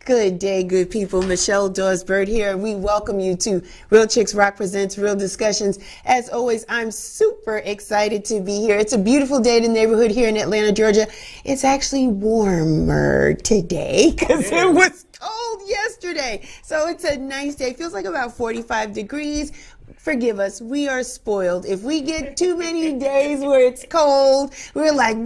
Good day, good people. Michelle Dawes-Bird here. We welcome you to Real Chicks Rock Presents Real Discussions. As always, I'm super excited to be here. It's a beautiful day in the neighborhood here in Atlanta, Georgia. It's actually warmer today because it was cold yesterday. So it's a nice day. Feels like about 45 degrees. Forgive us, we are spoiled. If we get too many days where it's cold, we're like,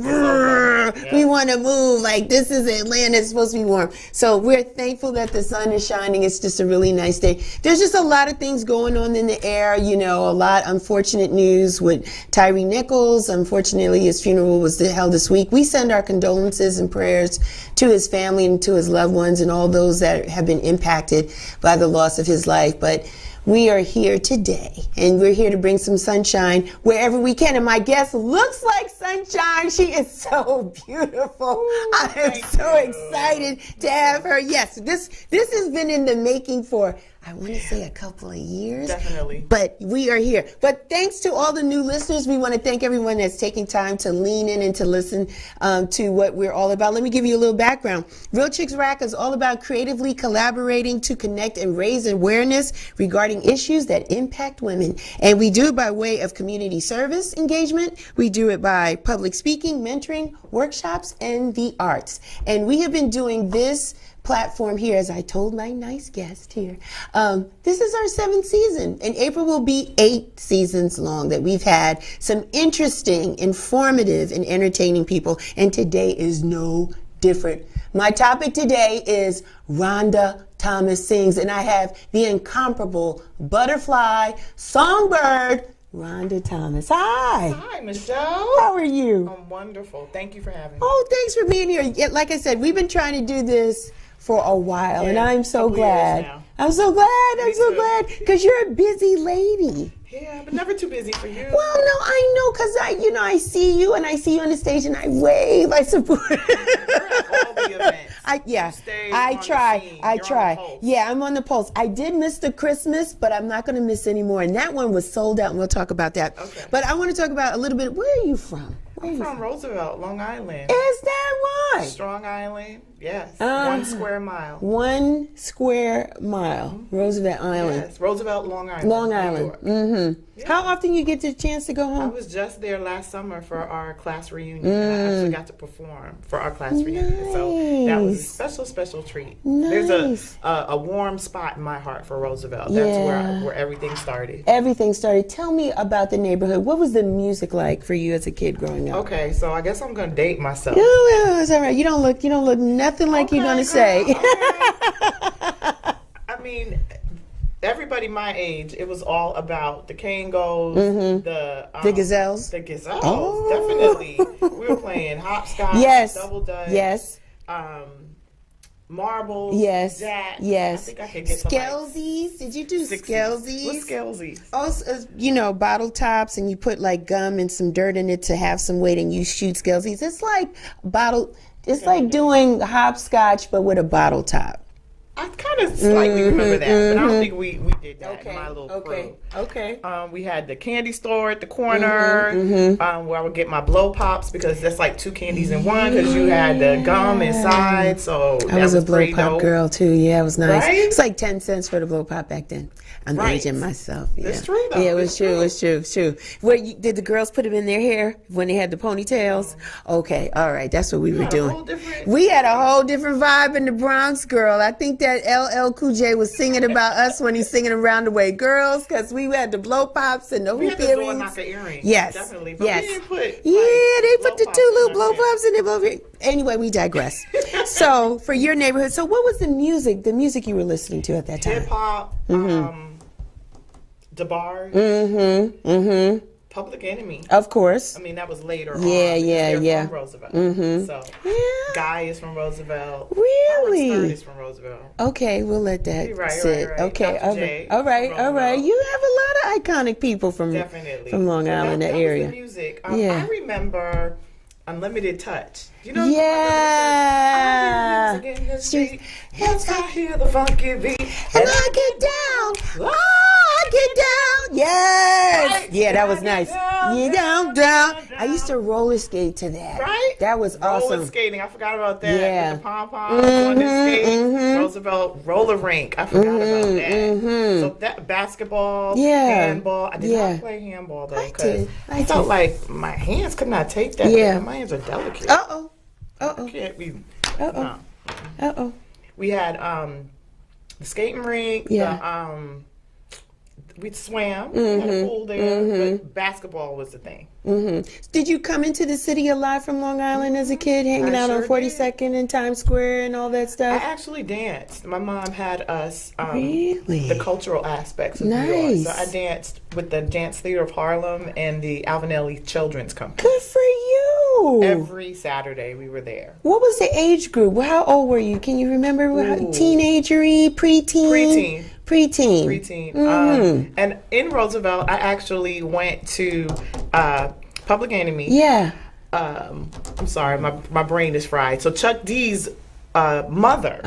we want to move. Like, this is Atlanta, it's supposed to be warm. So we're thankful that the sun is shining. It's just a really nice day. There's just a lot of things going on in the air, you know, a lot unfortunate news with Tyree Nichols. Unfortunately, his funeral was held this week. We send our condolences and prayers to his family and to his loved ones and all those that have been impacted by the loss of his life. But we are here today, and we're here to bring some sunshine wherever we can. And my guest looks like sunshine. She is so beautiful. I am so excited to have her. Yes, this has been in the making for, I want to say, a couple of years. Definitely. But we are here. But thanks to all the new listeners. We want to thank everyone that's taking time to lean in and to listen to what we're all about. Let me give you a little background. Real Chicks Rock is all about creatively collaborating to connect and raise awareness regarding issues that impact women. And we do it by way of community service engagement. We do it by public speaking, mentoring, workshops, and the arts. And we have been doing this platform here, as I told my nice guest here. This is our 7th season, and April will be 8 seasons long that we've had some interesting, informative, and entertaining people, and today is no different. My topic today is Rhonda Thomas Sings, and I have the incomparable butterfly songbird, Rhonda Thomas. Hi. Hi, Michelle. How are you? I'm wonderful. Thank you for having me. Oh, thanks for being here. Yeah, like I said, we've been trying to do this for a while, and I'm so glad. I'm so glad because you're a busy lady. Yeah, but never too busy for you. Well, no, I know, because I see you, and I see you on the stage, and I wave, I support. You're at all the events. I try. Yeah, I'm on the pulse. I did miss the Christmas, but I'm not going to miss anymore. And that one was sold out, and we'll talk about that. Okay. But I want to talk about a little bit. Where are you from? I'm from Roosevelt, Long Island. Is that right? Strong Island, yes. 1 square mile. 1 square mile, Roosevelt Island. Yes, Roosevelt, Long Island. Long Island. Mm-hmm. Yeah. How often you get the chance to go home? I was just there last summer for our class reunion. I actually got to perform for our class reunion. So that was a special treat. Nice. There's a warm spot in my heart for Roosevelt. That's where everything started. Everything started. Tell me about the neighborhood. What was the music like for you as a kid growing up? Okay, so I guess I'm gonna date myself. No, it's all right. You don't look nothing like you're gonna say. Okay. I mean, everybody my age, it was all about the Kangos, the Gazelles. The Gazelles, Oh. definitely. We were playing hopscotch, Yes. double dutch, Yes. marbles, Yes. jack. Yes. I think I could get Skelsies. Did you do skelsies? What's skelsies? Oh, bottle tops, and you put like gum and some dirt in it to have some weight, and you shoot skelsies. It's like like doing hopscotch, but with a bottle top. I kind of slightly remember that, but I don't think we did that in my little crew. Okay. We had the candy store at the corner where I would get my blow pops because that's like 2 candies in one because you had the gum inside. So I was a blow pop dope. girl too. Yeah, it was nice. Right? It's like 10 cents for the blow pop back then. I'm aging myself. Yeah. It's true though. Yeah, it was true. It's true. Did the girls put them in their hair when they had the ponytails? Okay, all right. That's what we were doing. We had a whole different vibe in the Bronx, girl. I think that LL Cool J was singing about us when he's singing Around the Way Girls, because we had the blow pops and the hoop earrings. Yes, definitely. But yes. We didn't put, they put the 2 little blow pops in there. Anyway, we digress. So, for your neighborhood, so what was the music you were listening to at that time? Hip hop, DeBarge, Public Enemy. Of course. I mean, that was later on. Yeah. From Roosevelt. So, Yeah. Guy is from Roosevelt. Really? Howard Stern is from Roosevelt. Okay, we'll let that sit. Right. Okay, Dr. J all right. Roosevelt. You have a lot of iconic people from Long Island, that area. Was the music. Yeah. I remember Unlimited Touch. You know? Yeah. I hear the music in the street. Yes, I hear the funky beat. And I get down. I get down. Yes. Right. Yeah, that was nice. Down. I used to roller skate to that. Right? That was awesome. Roller skating. I forgot about that. Yeah. With the pom-poms on the skate. Roosevelt Roosevelt roller rink. I forgot about that. So that basketball, handball. I did not play handball though because I felt like my hands could not take that. Yeah. My hands are delicate. Can't be. No. We had the skating rink. We swam. We had a pool there, but basketball was the thing. Did you come into the city a lot from Long Island as a kid, hanging out on 42nd and Times Square and all that stuff? I actually danced. My mom had us really? The cultural aspects of New York. So I danced with the Dance Theater of Harlem and the Alvinelli Children's Company. Good for you. Every Saturday we were there. What was the age group? How old were you? Can you remember? Teenagery, preteen? Preteen. And in Roosevelt, I actually went to Public Enemy. I'm sorry, my brain is fried. So Chuck D's mother,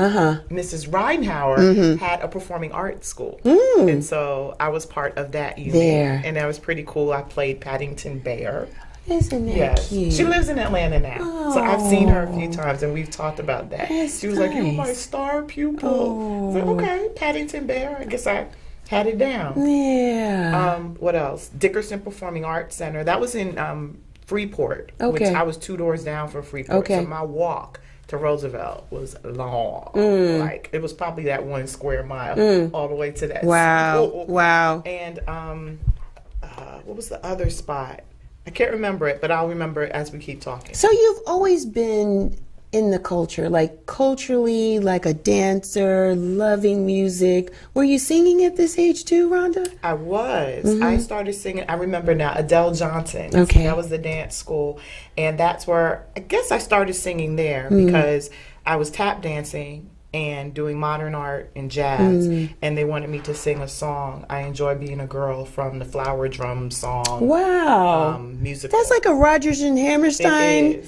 Mrs. Reinhauer, had a performing arts school. And so I was part of that unit. And that was pretty cool. I played Paddington Bear. Isn't that cute? She lives in Atlanta now. So I've seen her a few times and we've talked about that. She was like, "You're my star pupil." I was like, okay, Paddington Bear. I guess I had it down. What else? Dickerson Performing Arts Center. That was in Freeport, which I was 2 doors down from Freeport. So my walk to Roosevelt was long. Like it was probably that 1 square mile all the way to that school. Wow. And what was the other spot? I can't remember it, but I'll remember it as we keep talking. So you've always been in the culture, like culturally, like a dancer, loving music. Were you singing at this age too, Rhonda? I was. I started singing. I remember now, Adele Johnson. Okay. That was the dance school. And that's where, I guess I started singing there because I was tap dancing and doing modern art and jazz, and they wanted me to sing a song. I Enjoy Being a Girl from the Flower Drum song. Wow. Musical. That's like a Rodgers and Hammerstein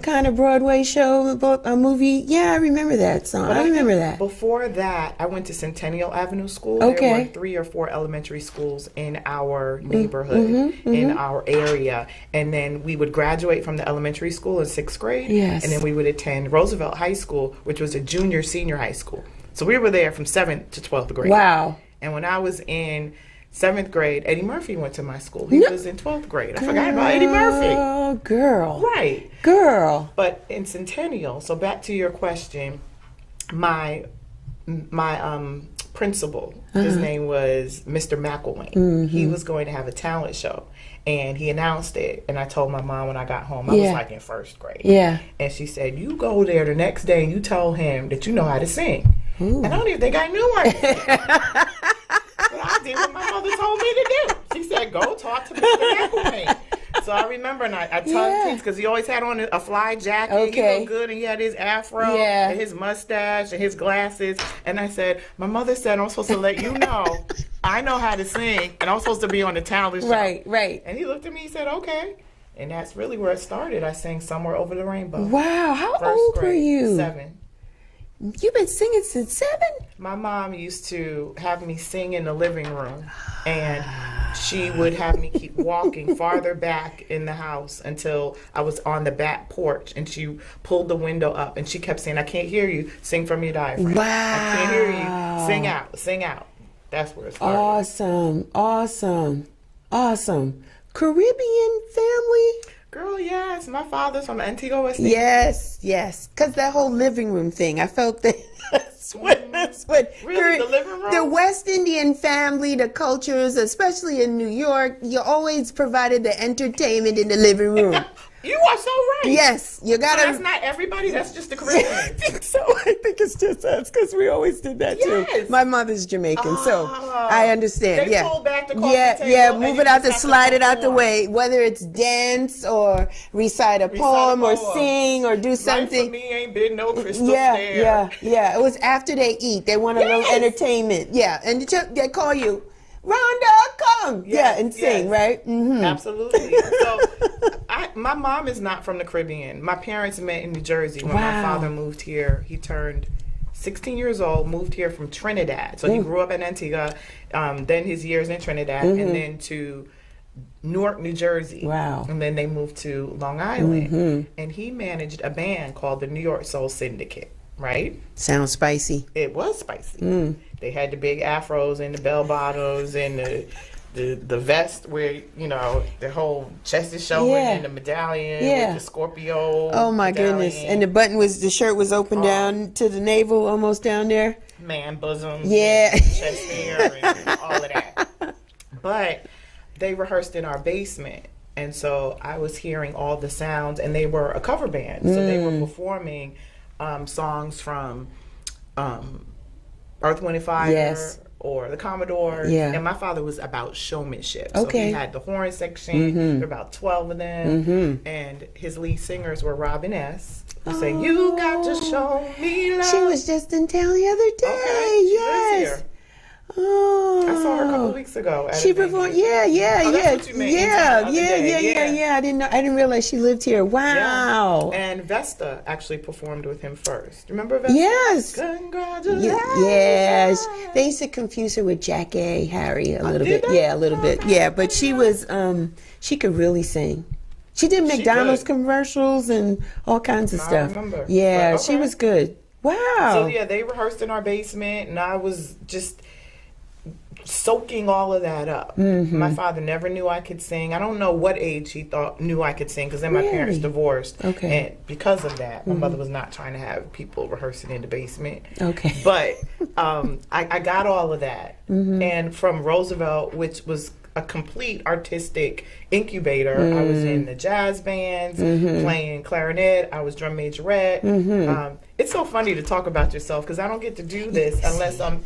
kind of Broadway show, a movie. Yeah, I remember that song. I remember that. Before that, I went to Centennial Avenue School. There were 3 or 4 elementary schools in our neighborhood, in our area. And then we would graduate from the elementary school in 6th grade. Yes. And then we would attend Roosevelt High School, which was a senior high school. So we were there from 7th to 12th grade. Wow. And when I was in 7th grade, Eddie Murphy went to my school. He was in 12th grade. I forgot about Eddie Murphy. Oh, girl. Right. Girl. But in Centennial, so back to your question, my principal, his name was Mr. McElwain. He was going to have a talent show. And he announced it, and I told my mom when I got home. I was like in 1st grade. And she said, "You go there the next day and you tell him that you know how to sing." And I don't even think I knew I could sing. But I did what my mother told me to do. She said, "Go talk to Mr. McElwain." So I remember, and I tugged because he always had on a fly jacket. He looked good, and he had his afro and his mustache and his glasses. And I said, "My mother said I'm supposed to let you know I know how to sing, and I'm supposed to be on the talent show." Right. And he looked at me and said, "Okay." And that's really where it started. I sang Somewhere Over the Rainbow. Wow. How old were you? 7. You've been singing since 7? My mom used to have me sing in the living room, and she would have me keep walking farther back in the house until I was on the back porch, and she pulled the window up, and she kept saying, "I can't hear you. Sing from your diaphragm. Wow. I can't hear you. Sing out. Sing out." That's where it started. Awesome. Caribbean family? Girl, yes. My father's from Antigua, West Indies. Yes. Because that whole living room thing, I felt that. That's what Really, the living room? The West Indian family, the cultures, especially in New York, you always provided the entertainment in the living room. You are so right. Yes, you gotta. So that's not everybody. That's just the Caribbean. I think so. I think it's just us because we always did that too. My mother's Jamaican, so I understand. They pull back the coffee table, move it out to slide it out the way. Whether it's dance or recite a poem or sing or do something. Life for me ain't been no crystal stair. Yeah. It was after they eat. They want a little entertainment. Yeah, and they call you, "Rhonda, come." And sing, right? Mm-hmm. Absolutely. So, my mom is not from the Caribbean. My parents met in New Jersey when my father moved here. He turned 16 years old, moved here from Trinidad. So he grew up in Antigua, then his years in Trinidad, and then to Newark, New Jersey. Wow. And then they moved to Long Island. And he managed a band called the New York Soul Syndicate. right? Sounds spicy. It was spicy. They had the big afros and the bell bottoms and the vest where, you know, the whole chest is showing and the medallion with the Scorpio. Oh my goodness. And the shirt was open down to the navel, almost down there. Man bosoms. Yeah. And chest hair and all of that. But they rehearsed in our basement. And so I was hearing all the sounds, and they were a cover band. So they were performing songs from Earth, Wind and Fire or the Commodores. Yeah. And my father was about showmanship. So he had the horn section. There were about 12 of them. And his lead singers were Robin S., who sang, "You got to show me love." She was just in town the other day. Okay, she lives here. Oh, I saw her a couple weeks ago. She performed. Yeah. That's what you meant. Yeah. I didn't realize she lived here. Wow. Yeah. And Vesta actually performed with him first. Remember Vesta? Yes. Congratulations. Yes. They used to confuse her with Jack A. Harry a little bit. Yeah, a little bit. Yeah, but she was. She could really sing. She did McDonald's commercials and all kinds of stuff. I remember. Yeah, she was good. Wow. So yeah, they rehearsed in our basement, and I was just soaking all of that up. My father never knew I could sing. I don't know what age he knew I could sing, because then my parents divorced. And because of that, my mother was not trying to have people rehearsing in the basement. But I got all of that. And from Roosevelt, which was a complete artistic incubator, I was in the jazz bands, playing clarinet. I was drum majorette. It's so funny to talk about yourself, because I don't get to do this unless I'm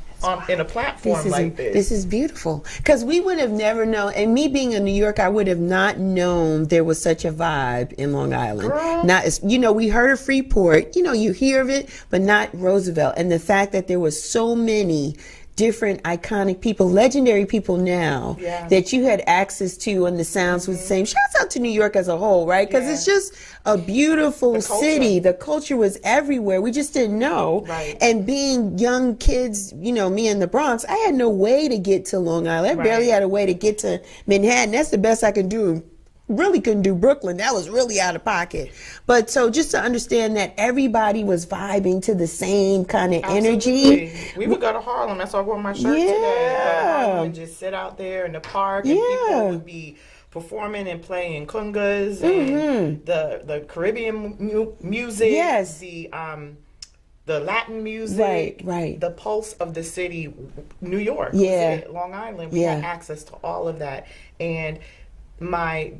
in a platform like this. This is beautiful, because we would have never known. And me being in New York, I would have not known there was such a vibe in Long Island. Girl. Not as, you know, we heard of Freeport. You know, you hear of it, but not Roosevelt. And the fact that there was so many different iconic people, legendary people now that you had access to, and the sounds was the same. Shouts out to New York as a whole, right? Because it's just a beautiful city. The culture was everywhere. We just didn't know. And being young kids, you know, me in the Bronx, I had no way to get to Long Island. I barely had a way to get to Manhattan. That's the best I could do. Really couldn't do Brooklyn. That was really out of pocket. But so just to understand that everybody was vibing to the same kind of energy. We would go to Harlem. That's why I wore my shirt today. Harlem and just sit out there in the park, and people would be performing and playing congas and the Caribbean music. The Latin music, the pulse of the city, New York, Long Island. We had access to all of that, and my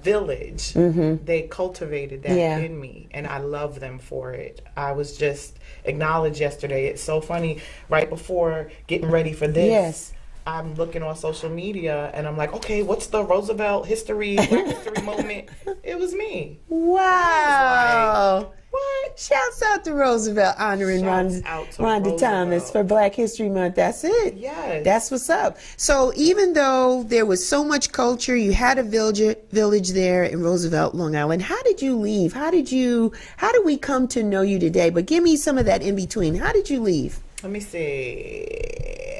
village, they cultivated that in me, and I love them for it. I was just acknowledged yesterday. It's so funny. Right before getting ready for this, I'm looking on social media, and I'm like, okay, what's the Roosevelt history, Black history moment? It was me. Wow. What? Shouts out to Roosevelt, honoring Rhonda Thomas for Black History Month. That's it. Yes. That's what's up. So even though there was so much culture, you had a village there in Roosevelt, Long Island. How did you leave? How did we come to know you today? But give me some of that in between. How did you leave? Let me see.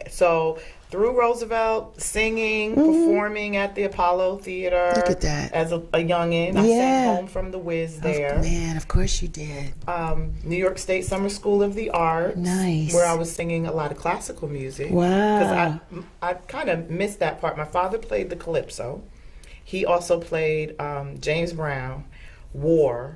So through Roosevelt, singing, performing at the Apollo Theater. Look at that. As a youngin'. I sang Home from the Wiz there. Oh, man, of course you did. New York State Summer School of the Arts. Nice. Where I was singing a lot of classical music. Wow. Because I kind of missed that part. My father played the calypso. He also played James Brown, War.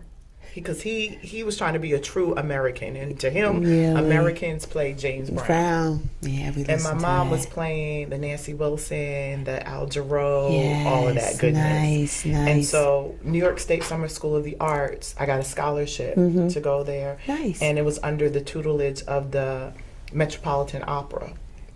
Because he was trying to be a true American, and to him, Americans play James Brown. Yeah, and my mom was playing the Nancy Wilson, the Al Jarreau, all of that goodness. Nice. And so, New York State Summer School of the Arts, I got a scholarship to go there. Nice. And it was under the tutelage of the Metropolitan Opera.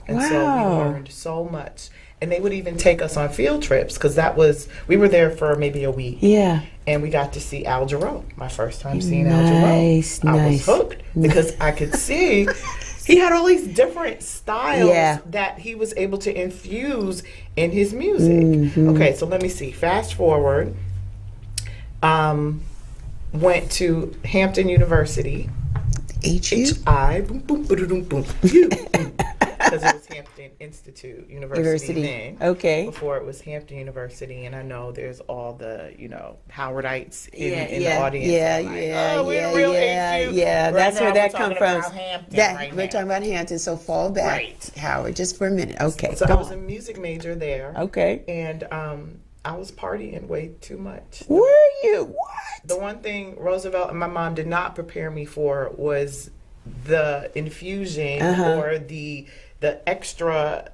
And so we learned so much. And they would even take us on field trips, because we were there for maybe a week. Yeah. And we got to see Al Jarreau, my first time seeing Al Jarreau. I was hooked, because I could see he had all these different styles that he was able to infuse in his music. Okay, so let me see. Fast forward. Went to Hampton University. HU? HI. Boom, boom, boom, boom, boom. Because because it was Hampton Institute University then. Okay. Before it was Hampton University, and I know there's all the Howardites in the audience. That's where that comes from. We're Right talking about Hampton. So fall back, Right. Howard, just for a minute. Okay. So I was a music major there. Okay. And I was partying way too much. Were you? What? The one thing Roosevelt and my mom did not prepare me for was the infusion or the extra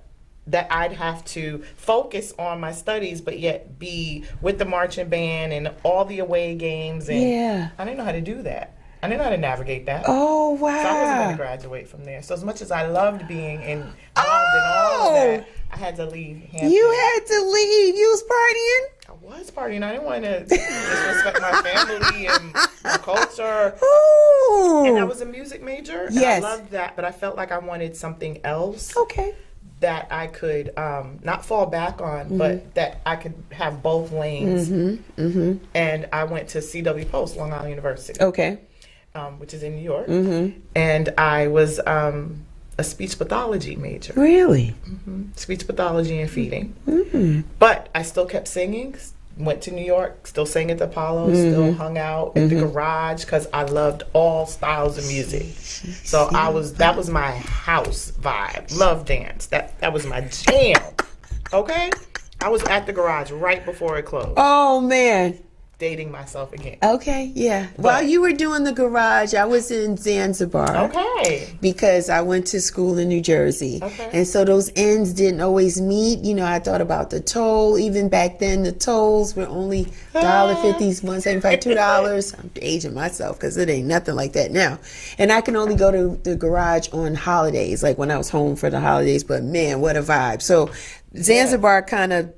that I'd have to focus on my studies, but yet be with the marching band and all the away games. And I didn't know how to do that. I didn't know how to navigate that. Oh, wow. So I wasn't going to graduate from there. So as much as I loved being involved in all of that, I had to leave Hampton. You had to leave. You was partying? I was partying. I didn't want to disrespect my family and my culture. Ooh. And I was a music major. Yes. And I loved that, but I felt like I wanted something else. Okay. That I could not fall back on, but that I could have both lanes. And I went to CW Post, Long Island University. Okay. Which is in New York. And I was a speech pathology major. Really? Speech pathology and feeding. But I still kept singing. Went to New York, still sang at the Apollo, still hung out in the garage because I loved all styles of music. So that was my house vibe. Love dance. That was my jam. Okay? I was at the garage right before it closed. Oh, man. Dating myself again. Okay, yeah. While you were doing the garage, I was in Zanzibar. Okay. Because I went to school in New Jersey. Okay. And so those ends didn't always meet. I thought about the toll. Even back then, the tolls were only $1.50, $1.75, $2. I'm aging myself because it ain't nothing like that now. And I can only go to the garage on holidays, like when I was home for the holidays. But man, what a vibe. So Zanzibar kind of,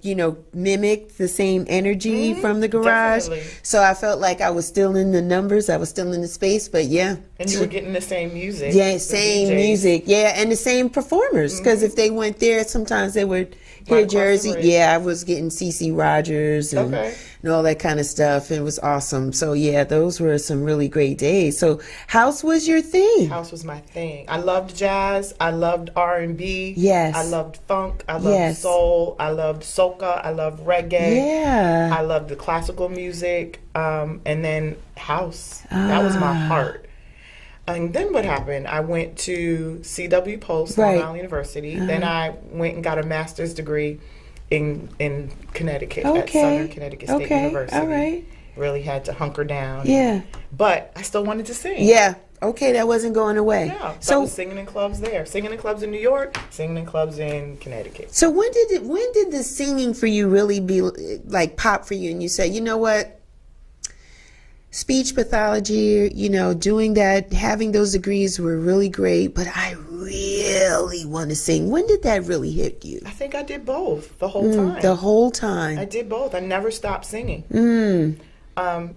mimicked the same energy from the garage. Definitely. So I felt like I was still in the numbers. I was still in the space, but yeah. And you were getting the same music. Yeah, same music. Yeah, and the same performers. Because if they went there, sometimes they would hear Jersey. Yeah, I was getting CeCe Rogers and all that kind of stuff. It was awesome. So yeah, those were some really great days. So house was your thing. House was my thing. I loved jazz. I loved R&B. Yes. I loved funk. I loved soul. I loved soca. I loved reggae. Yeah. I loved the classical music. And then house. That was my heart. And then what happened? I went to CW Post, Long Island University. Then I went and got a master's degree in Connecticut at Southern Connecticut State University. All right. Really had to hunker down. Yeah. But I still wanted to sing. Yeah. Okay, that wasn't going away. Yeah. So I was singing in clubs there. Singing in clubs in New York, singing in clubs in Connecticut. So when did the singing for you really be like pop for you and you say, you know what? Speech pathology, doing that, having those degrees were really great, but I really want to sing. When did that really hit you? I think I did both the whole time. The whole time. I did both. I never stopped singing.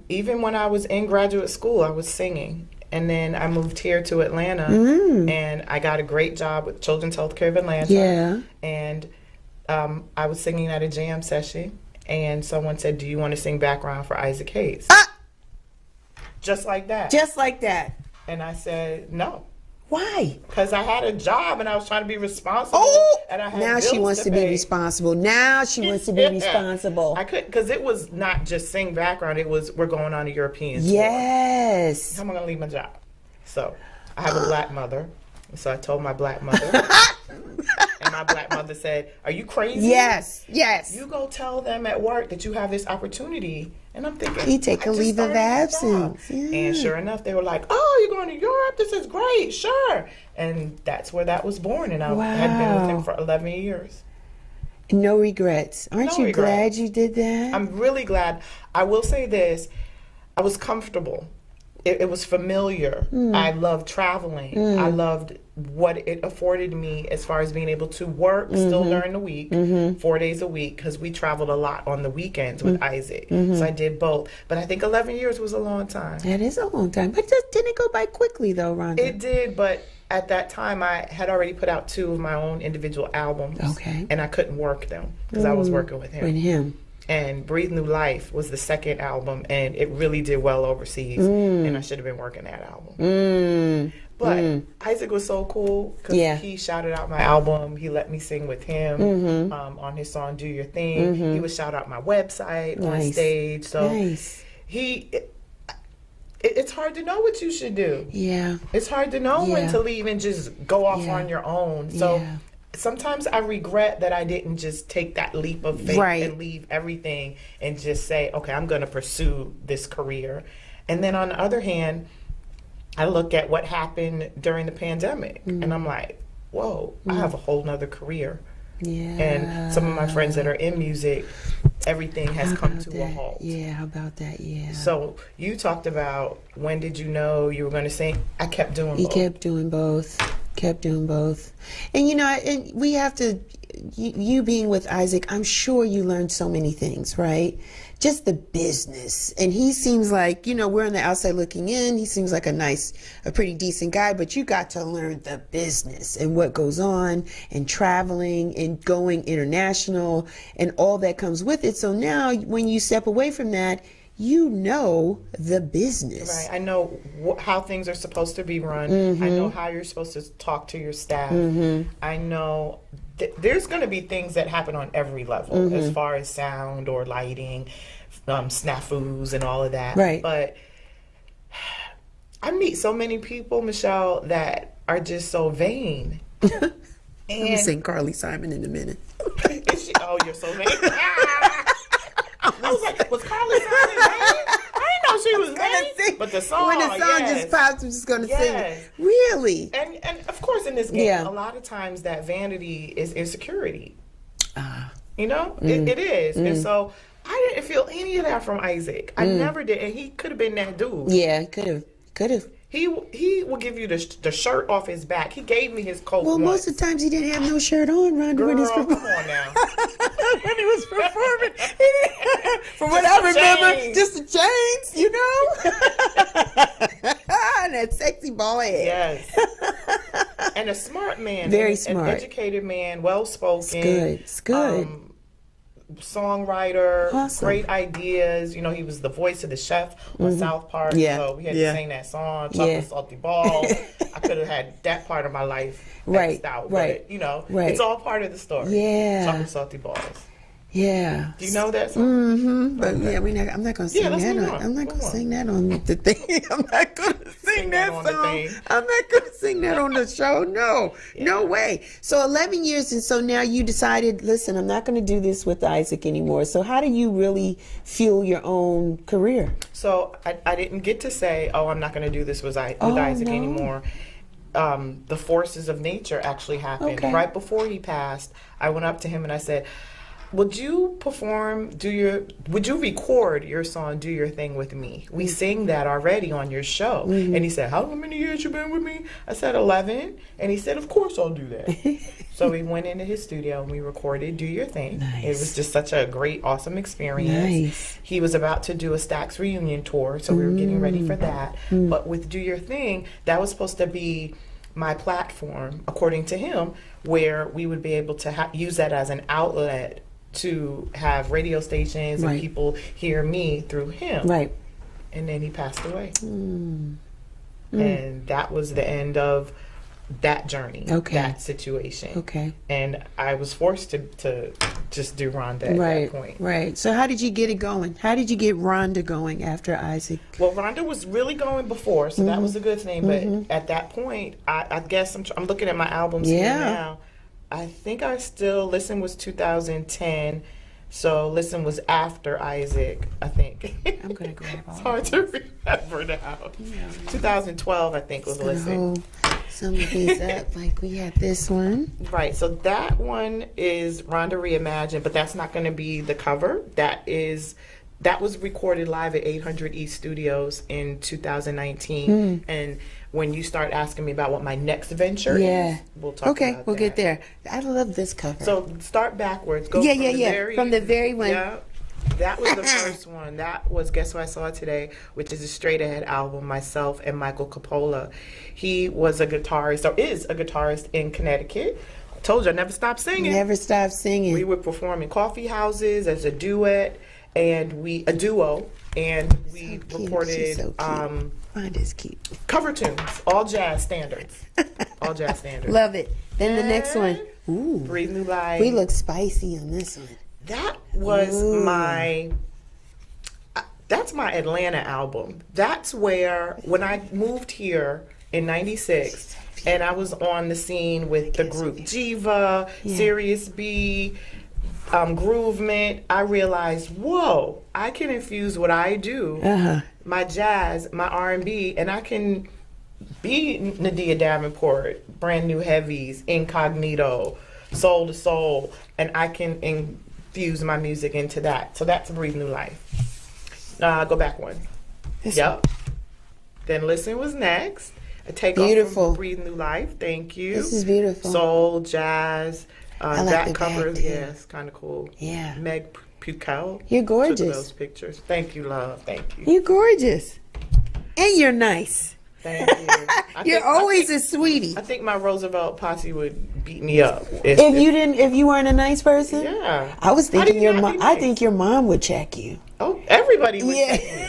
Even when I was in graduate school, I was singing. And then I moved here to Atlanta, and I got a great job with Children's Healthcare of Atlanta. Yeah. And I was singing at a jam session, and someone said, "Do you want to sing background for Isaac Hayes?" Just like that. Just like that. And I said, no. Why? Because I had a job and I was trying to be responsible. And I had now she wants to be responsible. Now she wants to be responsible. I couldn't, because it was not just sing background. It was, we're going on a European tour. Yes. How am I going to leave my job? So I have a black mother. So I told my black mother. And my black mother said, "Are you crazy? Yes, yes. You go tell them at work that you have this opportunity." And I'm thinking, you take a leave of absence. Yeah. And sure enough, they were like, "Oh, you're going to Europe? This is great, sure." And that's where that was born. And I had been with him for 11 years. No regrets. Aren't you glad you did that? I'm really glad. I will say this. I was comfortable. It was familiar. I loved traveling. I loved what it afforded me as far as being able to work still during the week, 4 days a week, because we traveled a lot on the weekends with Isaac. So I did both. But I think 11 years was a long time. That is a long time. But didn't it go by quickly, though, Rhonda? It did, but at that time, I had already put out 2 of my own individual albums. Okay. And I couldn't work them because I was working with him. With him. And Breathe New Life was the second album, and it really did well overseas. And I should have been working that album. But Isaac was so cool because he shouted out my album. He let me sing with him on his song "Do Your Thing." He would shout out my website on stage. So it's hard to know what you should do. Yeah, it's hard to know when to leave and just go off on your own. So sometimes I regret that I didn't just take that leap of faith and leave everything and just say, okay, I'm going to pursue this career. And then on the other hand, I look at what happened during the pandemic and I'm like, whoa, I have a whole nother career. Yeah. And some of my friends that are in music, everything has come to a halt. Yeah, how about that? Yeah. So you talked about when did you know you were going to sing? I kept doing both. You kept doing both. Kept doing both. And you know, and we have to, you being with Isaac, I'm sure you learned so many things, right? Just the business. And he seems like, you know, we're on the outside looking in. He seems like a pretty decent guy, but you got to learn the business and what goes on and traveling and going international and all that comes with it. So now when you step away from that, you know the business. Right. I know how things are supposed to be run. I know how you're supposed to talk to your staff. I know there's going to be things that happen on every level as far as sound or lighting, snafus and all of that. Right. But I meet so many people, Michelle, that are just so vain. I'm going to sing Carly Simon in a minute. Oh, you're so vain. I was like, was Carly Simon vain? I didn't know she was vain. But the song, when the song just pops, I'm just going to sing it. Really? And of course, in this game, a lot of times that vanity is insecurity. You know, it is. And so I didn't feel any of that from Isaac. I never did. And he could have been that dude. Yeah, could have. He will give you the shirt off his back. He gave me his coat. Well, most of the times he didn't have no shirt on, Rhonda. Girl, come on now. When he was performing, from what I remember, just the chains, you know, and that sexy ball head. Yes, and a smart man, very smart, an educated man, well spoken. It's good. Songwriter, great ideas. You know, he was the voice of the chef on South Park. So we had to sing that song, Chocolate Salty Balls. I could have had that part of my life out, but you know, it's all part of the story. Chocolate Salty Balls. Yeah. Do you know that song? But I'm not going to sing that. I'm not going to sing that on the thing. I'm not going to sing that song. I'm not going to sing that on the show. No, no way. So 11 years, and so now you decided, listen, I'm not going to do this with Isaac anymore. So how do you really fuel your own career? So I didn't get to say, oh, I'm not going to do this with Isaac anymore. The forces of nature actually happened. Right before he passed, I went up to him and I said, would you record your song, Do Your Thing with me? We sing that already on your show. And he said, how many years you been with me? I said, 11. And he said, of course I'll do that. So we went into his studio and we recorded Do Your Thing. It was just such a great, awesome experience. He was about to do a Stax reunion tour, so we were getting ready for that. But with Do Your Thing, that was supposed to be my platform, according to him, where we would be able to use that as an outlet to have radio stations and people hear me through him. Right. And then he passed away. And that was the end of that journey, that situation. And I was forced to just do Rhonda at that point. Right. So how did you get it going? How did you get Rhonda going after Isaac? Well, Rhonda was really going before, so that was a good thing. But at that point, I guess I'm looking at my albums here now. I think I still, Listen was 2010, so Listen was after Isaac, I think. I'm going to grab all It's hard to remember now. 2012, I think, was Listen. Hold some of these up, like we had this one. Right, so that one is Rhonda Reimagined, but that's not going to be the cover. That was recorded live at 800 East Studios in 2019, and when you start asking me about what my next venture is, we'll talk about that. We'll get there. I love this cover. So start backwards. Go from the very one. Yeah, that was the first one. That was Guess What I Saw Today, which is a straight ahead album, myself and Michael Coppola. He was a guitarist, or is a guitarist in Connecticut. I told you I never stopped singing. Never stopped singing. We would perform in coffee houses as a duet, and a duo, and we recorded Rhonda's cute. Cover tunes, all jazz standards. All jazz standards. Love it. Then the next one. Ooh. Breathe New Life. We look spicy on this one. That was that's my Atlanta album. That's where, when I moved here in 96, and I was on the scene with the group Jiva, Sirius B, Groovement, I realized, whoa, I can infuse what I do, my jazz, my R&B, and I can be Nadia Davenport, Brand New Heavies, Incognito, Soul to Soul, and I can infuse my music into that. So that's Breathe New Life. Go back one. Yep. Then Listen was next. A takeoff from Breathe New Life. Thank you. This is beautiful. Soul, jazz. I like that cover, it's kind of cool. Yeah. Meg Pukel. You're gorgeous. Took those pictures. Thank you, love. Thank you. You're gorgeous. And you're nice. Thank you. You're always a sweetie. I think my Roosevelt posse would beat me up if you weren't a nice person. Yeah. I was thinking your mom. I think your mom would check you. Oh, everybody would check me.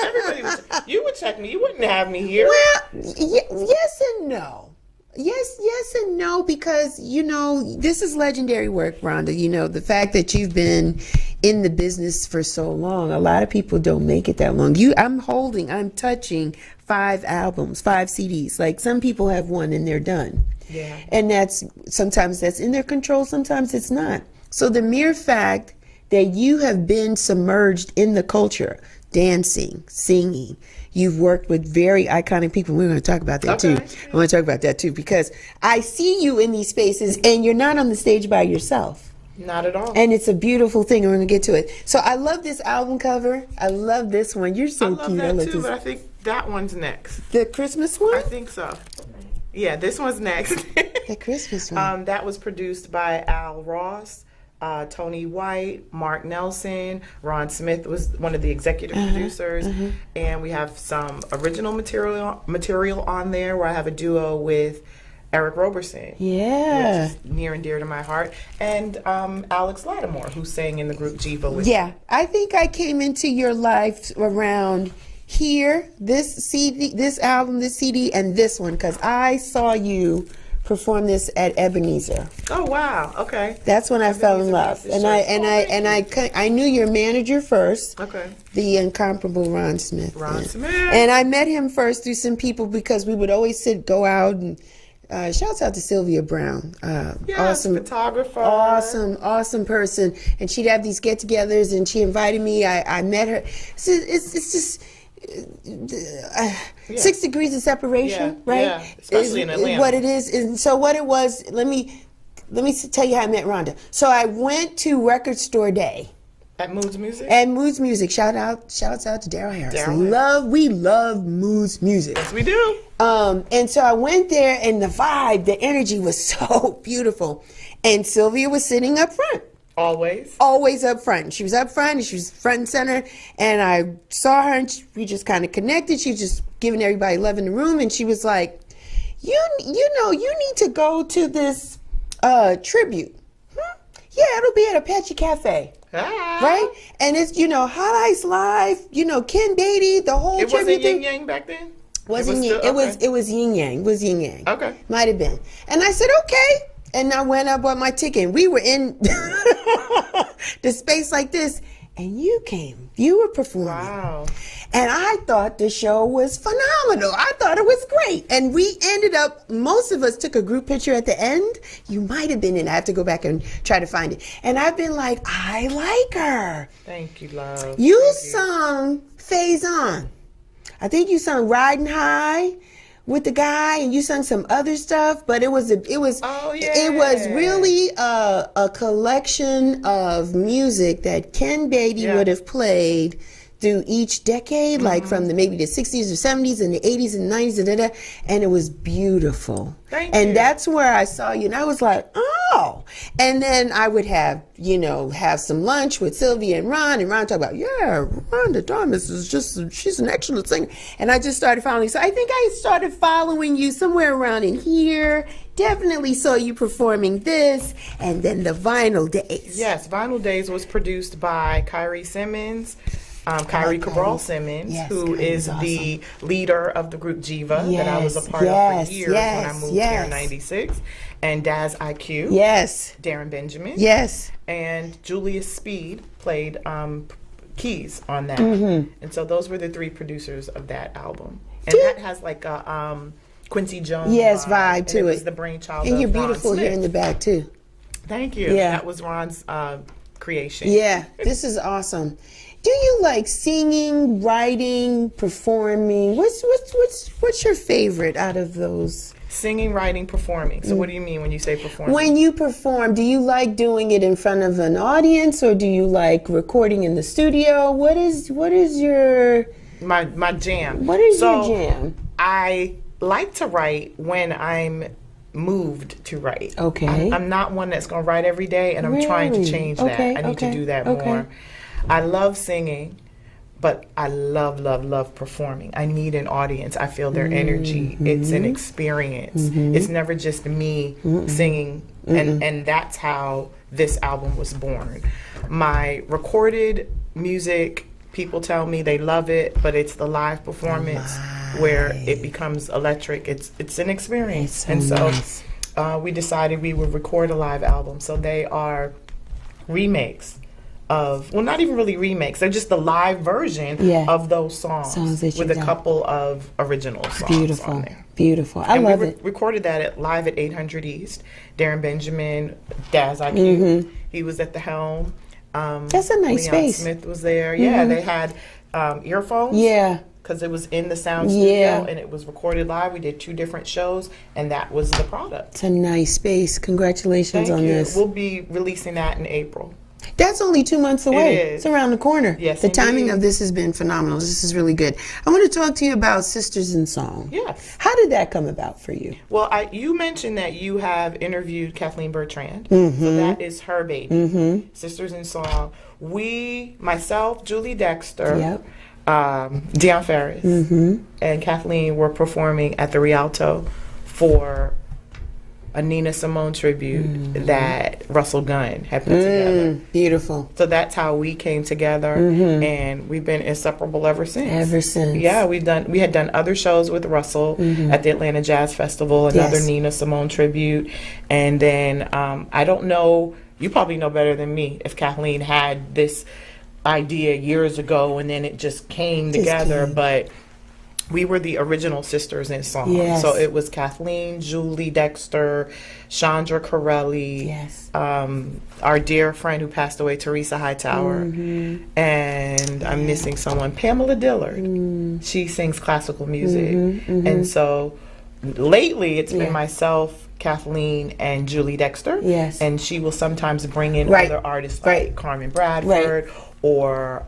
Everybody would. You would check me. You wouldn't have me here. Well, yes and no. Yes and no, because, this is legendary work, Rhonda. The fact that you've been in the business for so long, a lot of people don't make it that long. I'm touching 5 albums, 5 CDs. Like, some people have one and they're done. Yeah. And sometimes that's in their control, sometimes it's not. So the mere fact that you have been submerged in the culture, dancing, singing, you've worked with very iconic people. We're going to talk about that too. I want to talk about that too, because I see you in these spaces and you're not on the stage by yourself. Not at all. And it's a beautiful thing, and we're going to get to it. So I love this album cover. I love this one. You're so cute. I love that too, but I think that one's next. The Christmas one? I think so. Yeah, this one's next. The Christmas one. That was produced by Al Ross, Tony White, Mark Nelson. Ron Smith was one of the executive producers. And we have some original material on there where I have a duo with Eric Roberson. Yeah. Which is near and dear to my heart. And Alex Lattimore, who sang in the group Jiva with me. I think I came into your life around here, this album, this CD, and this one, because I saw you perform this at Ebenezer. Oh wow! Okay. That's when I fell in love, and I knew your manager first. Okay. The incomparable Ron Smith. Smith. And I met him first through some people, because we would always go out and. Shouts out to Sylvia Brown. Awesome photographer. Awesome person. And she'd have these get-togethers, and she invited me. I met her. It's just 6 degrees of separation, right? Yeah, especially in Atlanta. What it is. And so what it was, let me tell you how I met Rhonda. So I went to Record Store Day. At Moods Music? At Moods Music. Shouts out to Daryl Harris. We love Moods Music. Yes, we do. And so I went there, and the vibe, the energy was so beautiful. And Sylvia was sitting up front. Always up front. She was up front, and she was front and center. And I saw her, and we just kind of connected. She was just giving everybody love in the room. And she was like, you need to go to this tribute. Yeah, it'll be at Apache Cafe. Right? And it's, Hot Ice Live, Ken Beatty, the whole tribute. It wasn't Yin Yang back then? It was Yin Yang. It was Yin Yang. Okay. Might have been. And I said, okay. And I went up, bought my ticket. And we were in the space like this. And you came. You were performing. Wow. And I thought the show was phenomenal. I thought it was great. And we ended up, most of us took a group picture at the end. You might have been in. I have to go back and try to find it. And I've been like, I like her. Thank you, love. You sung Phase On. I think you sung Riding High with the guy, and you sung some other stuff, but it was really a collection of music that Ken Beatty would have played through each decade, like from maybe the 60s or 70s and the 80s and 90s, and it was beautiful. Thank you. And that's where I saw you, and I was like, oh. And then I would have some lunch with Sylvia and Ron talk about, Rhonda Thomas she's an excellent singer. And I just started following. So I think I started following you somewhere around in here. Definitely saw you performing this, and then the Vinyl Days. Yes, Vinyl Days was produced by Kyrie Simmons Kyrie Cabral Simmons, who is the leader of the group Jiva that I was a part of for years when I moved here in '96, and Daz IQ, Darren Benjamin, and Julius Speed played keys on that, and so those were the three producers of that album, and that has like a Quincy Jones vibe to it. It was the brainchild and of you're beautiful Ron Smith. Here in the back too. Thank you. That was Ron's creation. Yeah, this is awesome. Do you like singing, writing, performing? What's your favorite out of those? Singing, writing, performing. So what do you mean when you say performing? When you perform, do you like doing it in front of an audience, or do you like recording in the studio? What is your my jam? What is your jam? I like to write when I'm moved to write. Okay. I'm not one that's going to write every day, and I'm trying to change that. I need to do that more. I love singing, but I love performing. I need an audience. I feel their energy. It's an experience. It's never just me singing, and that's how this album was born. My recorded music, people tell me they love it, but it's the live performance where it becomes electric. It's an experience. And so we decided we would record a live album. So they are remakes of, well, not even really remakes, they're just the live version of those songs with a couple of original songs on there. Beautiful. I love it. Recorded that live at 800 East. Darren Benjamin, Daz IQ, he was at the helm. That's a nice space. Smith was there. Yeah, they had earphones. Yeah. Because it was in the sound studio and it was recorded live. We did 2 different shows, and that was the product. It's a nice space. Congratulations on this. We'll be releasing that in April. That's only 2 months away. It is. It's around the corner. Yes, the timing of this has been phenomenal. This is really good. I want to talk to you about Sisters in Song. Yes. How did that come about for you? Well, you mentioned that you have interviewed Kathleen Bertrand. So that is her baby. Sisters in Song. Myself, Julie Dexter, Deion Ferris, and Kathleen were performing at the Rialto for a Nina Simone tribute that Russell Gunn had put together. Beautiful. So that's how we came together, and we've been inseparable ever since. Ever since. Yeah, we had done other shows with Russell at the Atlanta Jazz Festival, another Nina Simone tribute, and then I don't know, you probably know better than me, if Kathleen had this idea years ago and then it just came together, but we were the original Sisters in Song. Yes. So it was Kathleen, Julie Dexter, Chandra Corelli, our dear friend who passed away, Teresa Hightower, and I'm missing someone, Pamela Dillard. She sings classical music. And so lately it's been myself, Kathleen, and Julie Dexter. Yes. And she will sometimes bring in other artists like Carmen Bradford or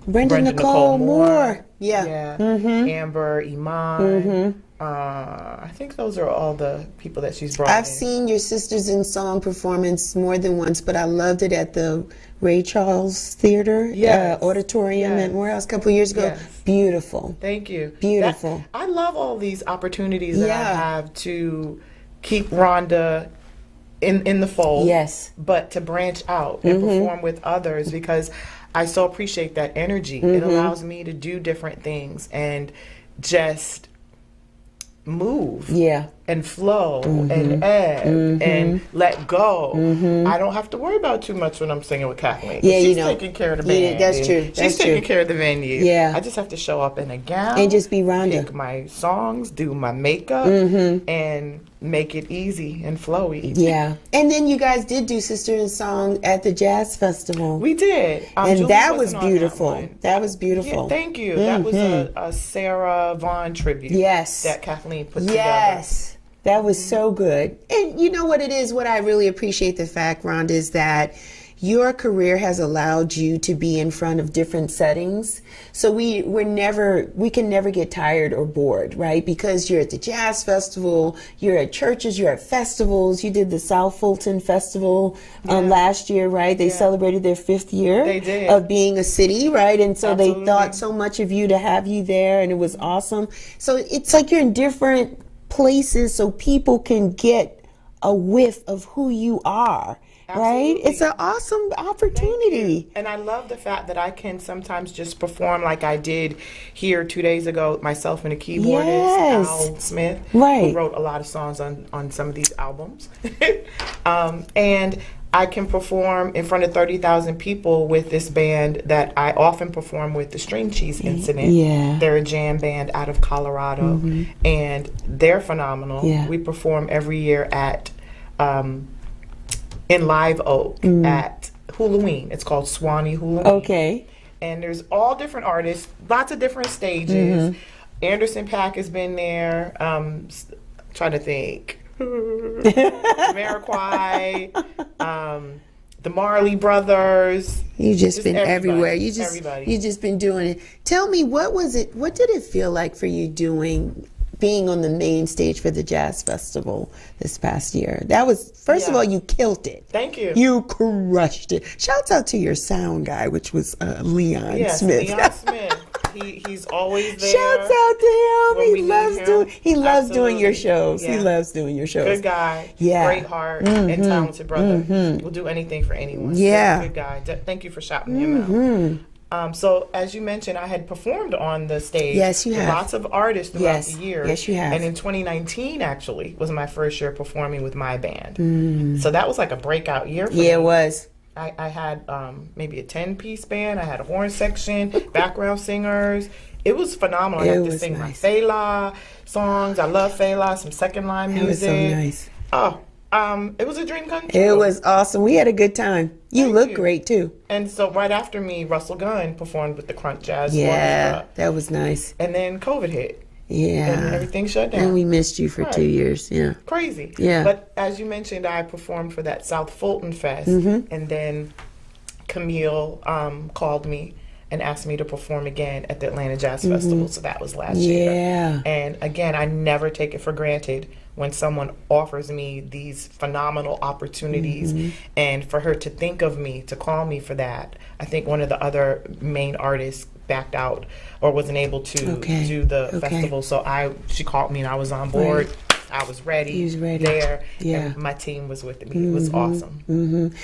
Brenda Nicole Moore. Amber Iman. I think those are all the people that she's brought in. I've seen your Sisters in Song performance more than once, but I loved it at the Ray Charles Theater Auditorium at Morehouse a couple of years ago. Beautiful. Thank you. Beautiful. I love all these opportunities that I have to keep Rhonda in the fold, but to branch out and perform with others, because I so appreciate that energy. It allows me to do different things and just move and flow and ebb and let go. I don't have to worry about too much when I'm singing with Kathleen. She's taking care of the band. That's true. She's taking care of the venue. I just have to show up in a gown and just be Rhonda. Pick my songs, do my makeup, and make it easy and flowy. And then you guys did do Sister in Song at the Jazz Festival. We did. And Julie that was beautiful. That was beautiful. Thank you. That was a Sarah Vaughan tribute. That Kathleen put together. That was so good. And you know what it is? What I really appreciate the fact, Rhonda, is that your career has allowed you to be in front of different settings. So we can never get tired or bored, right? Because you're at the Jazz Festival, you're at churches, you're at festivals. You did the South Fulton Festival last year, right? They celebrated their 5th year of being a city, right? And so they thought so much of you to have you there, and it was awesome. So it's like you're in different places so people can get a whiff of who you are. Absolutely. Right? It's an awesome opportunity. And I love the fact that I can sometimes just perform like I did here 2 days ago, myself and a keyboardist, Al Smith, who wrote a lot of songs on some of these albums. And I can perform in front of 30,000 people with this band that I often perform with, the String Cheese Incident. Yeah. They're a jam band out of Colorado, and they're phenomenal. Yeah. We perform every year at in Live Oak at Halloween. It's called Swanee Halloween. Okay. And there's all different artists, lots of different stages. Anderson .Paak has been there. Trying to think. Jamiroquai, the Marley Brothers. You've just been everywhere. You just been doing it. Tell me, what did it feel like for you being on the main stage for the Jazz Festival this past year? That was, first of all, you killed it. Thank you. You crushed it. Shouts out to your sound guy, which was Leon Smith. Leon Smith. He's always there. Shouts out to him. He loves doing your shows. Yeah. He loves doing your shows. Good guy. Yeah. Great heart and talented brother. Will do anything for anyone. Yeah. Good guy. Thank you for shouting him out. So as you mentioned, I had performed on the stage. Yes, you have. With lots of artists throughout the year. Yes, you have. And in 2019, actually, was my first year performing with my band. So that was like a breakout year for me. Yeah, it was. I had maybe a 10-piece band. I had a horn section, background singers. It was phenomenal. I got to sing my Fela songs. I love Fela, some second line music. It was so nice. It was a dream come true. It was awesome. We had a good time. You look great too. And so right after me, Russell Gunn performed with the Crunk Jazz. Yeah, that was nice. And then COVID hit. Yeah. And everything shut down. And we missed you for 2 years. Yeah. Crazy. Yeah. But as you mentioned, I performed for that South Fulton Fest. And then Camille called me and asked me to perform again at the Atlanta Jazz Festival. So that was last year. And again, I never take it for granted when someone offers me these phenomenal opportunities, and for her to think of me, to call me for that. I think one of the other main artists backed out or wasn't able to do the festival, so she called me and I was on board. I was ready. He was ready. There. Yeah. And my team was with me. It was awesome.